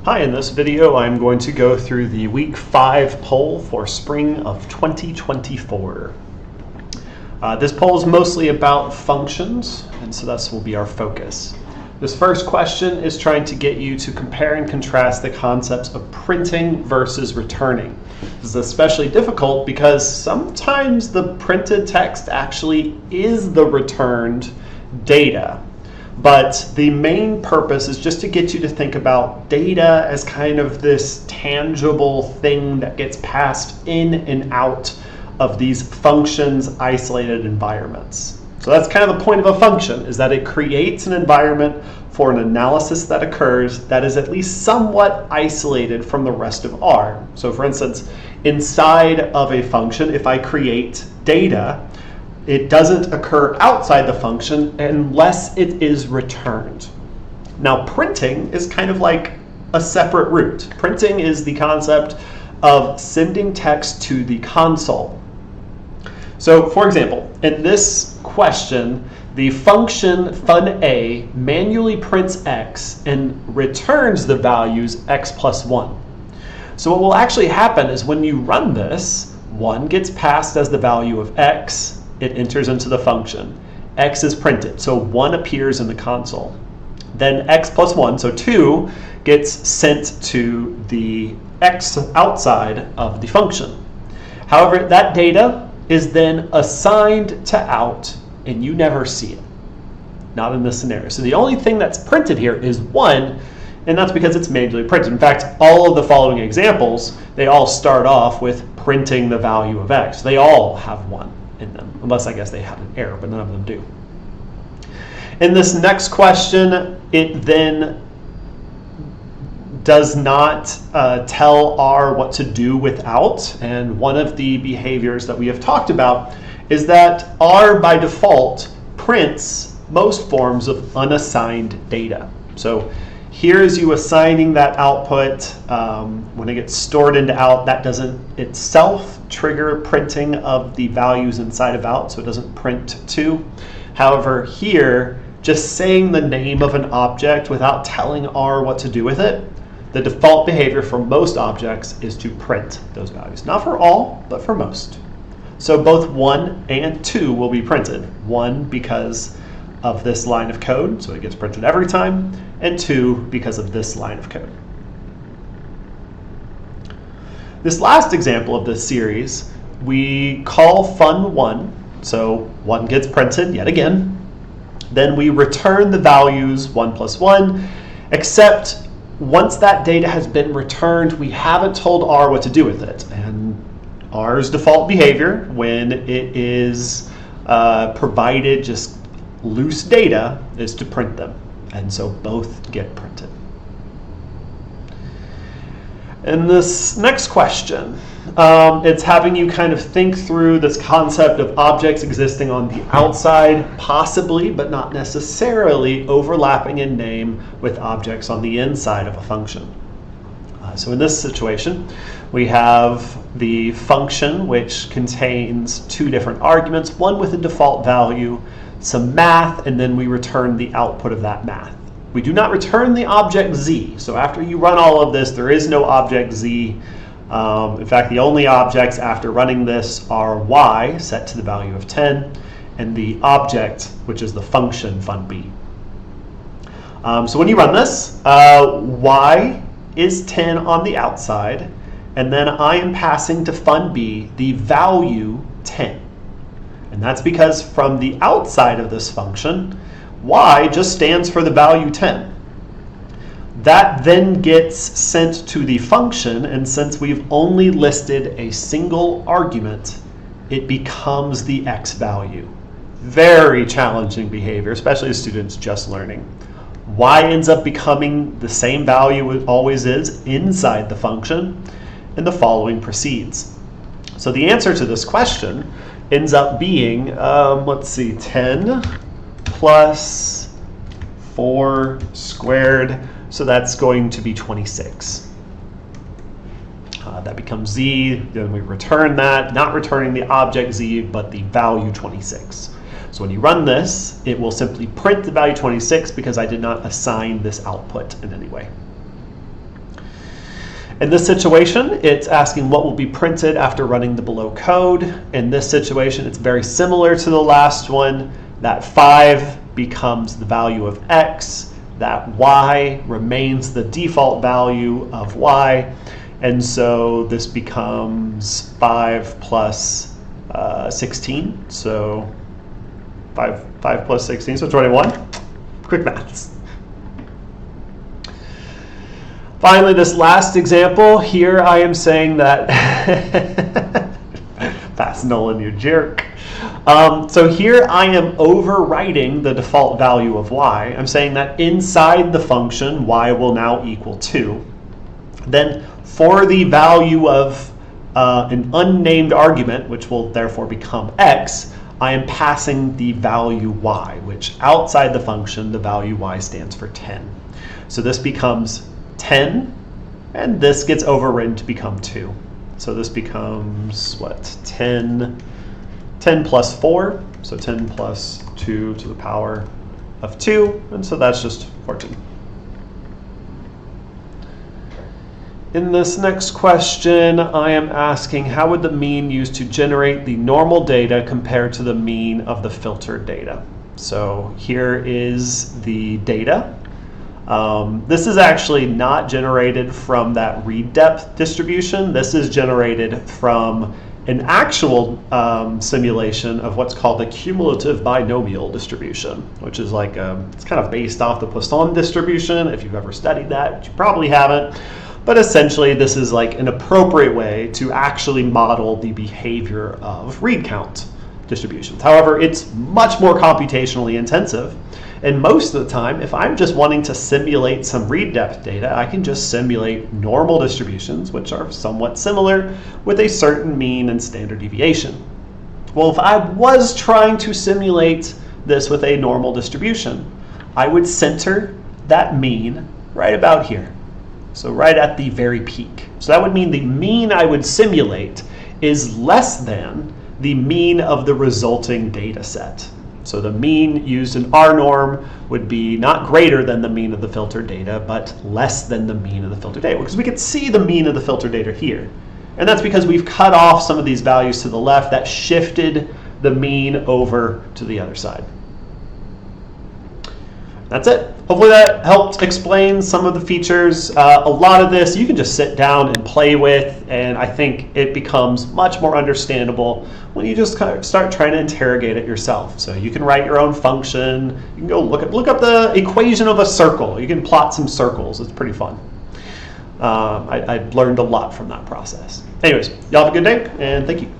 Hi, in this video I'm going to go through the Week 5 poll for spring of 2024. This poll is mostly about functions, and so this will be our focus. This first question is trying to get you to compare and contrast the concepts of printing versus returning. This is especially difficult because sometimes the printed text actually is the returned data. But the main purpose is just to get you to think about data as kind of this tangible thing that gets passed in and out of these functions' isolated environments. So that's kind of the point of a function, is that it creates an environment for an analysis that occurs that is at least somewhat isolated from the rest of R. So for instance, inside of a function, if I create data, it doesn't occur outside the function unless it is returned. Now, printing is kind of like a separate route. Printing is the concept of sending text to the console. So, for example, in this question, the function fun_a manually prints x and returns the values x plus 1. So what will actually happen is when you run this, 1 gets passed as the value of x. It enters into the function. X is printed, so 1 appears in the console. Then x plus 1, so 2, gets sent to the x outside of the function. However, that data is then assigned to out, and you never see it. Not in this scenario. So the only thing that's printed here is 1, and that's because it's manually printed. In fact, all of the following examples, they all start off with printing the value of x. They all have 1. In them, unless I guess they have an error, but none of them do. In this next question, it then does not tell R what to do without, and one of the behaviors that we have talked about is that R by default prints most forms of unassigned data. So here's you assigning that output. When it gets stored into out, that doesn't itself trigger printing of the values inside of out, so it doesn't print 2. However, here, just saying the name of an object without telling R what to do with it, the default behavior for most objects is to print those values. Not for all, but for most. So both 1 and 2 will be printed. 1 because of this line of code, so it gets printed every time, and 2 because of this line of code. This last example of this series, we call fun_1, so 1 gets printed yet again. Then we return the values 1 plus 1, except once that data has been returned, we haven't told R what to do with it. And R's default behavior when it is provided just loose data is to print them. And so both get printed. In this next question, it's having you kind of think through this concept of objects existing on the outside, possibly, but not necessarily, overlapping in name with objects on the inside of a function. So in this situation, we have the function which contains 2 different arguments, one with a default value, some math, and then we return the output of that math. We do not return the object z. So after you run all of this, there is no object z. In fact, the only objects after running this are y, set to the value of 10, and the object, which is the function fun_b. So when you run this, y is 10 on the outside, and then I am passing to fun_b the value 10. And that's because from the outside of this function, y just stands for the value 10. That then gets sent to the function, and since we've only listed a single argument, it becomes the x value. Very challenging behavior, especially as students just learning. Y ends up becoming the same value it always is inside the function, and the following proceeds. So the answer to this question ends up being, 10 plus 4 squared, so that's going to be 26. That becomes z, then we return that, not returning the object z, but the value 26. So when you run this, it will simply print the value 26 because I did not assign this output in any way. In this situation, it's asking what will be printed after running the below code. In this situation, it's very similar to the last one. That 5 becomes the value of x. That y remains the default value of y. And so this becomes 5 plus 16. So 5 plus 16, so 21. Quick maths. Finally, this last example, here I am saying that, pass Nolan, you jerk. So here I am overwriting the default value of y. I'm saying that inside the function, y will now equal 2. Then for the value of an unnamed argument, which will therefore become x, I am passing the value y, which outside the function, the value y stands for 10. So this becomes 10, and this gets overwritten to become 2. So this becomes, what, 10 plus 4, so 10 plus 2 to the power of 2, and so that's just 14. In this next question, I am asking, how would the mean used to generate the normal data compared to the mean of the filtered data? So here is the data. This is actually not generated from that read depth distribution. This is generated from an actual simulation of what's called the cumulative binomial distribution, which is like it's kind of based off the Poisson distribution. If you've ever studied that, which you probably haven't. But essentially, this is like an appropriate way to actually model the behavior of read count distributions. However, it's much more computationally intensive. And most of the time, if I'm just wanting to simulate some read depth data, I can just simulate normal distributions, which are somewhat similar, with a certain mean and standard deviation. Well, if I was trying to simulate this with a normal distribution, I would center that mean right about here. So right at the very peak. So that would mean the mean I would simulate is less than the mean of the resulting data set. So the mean used in our norm would be not greater than the mean of the filtered data, but less than the mean of the filtered data, because we could see the mean of the filtered data here. And that's because we've cut off some of these values to the left that shifted the mean over to the other side. That's it. Hopefully that helped explain some of the features. A lot of this you can just sit down and play with, and I think it becomes much more understandable when you just kind of start trying to interrogate it yourself. So you can write your own function. You can go look up the equation of a circle. You can plot some circles. It's pretty fun. I learned a lot from that process. Anyways, y'all have a good day, and thank you.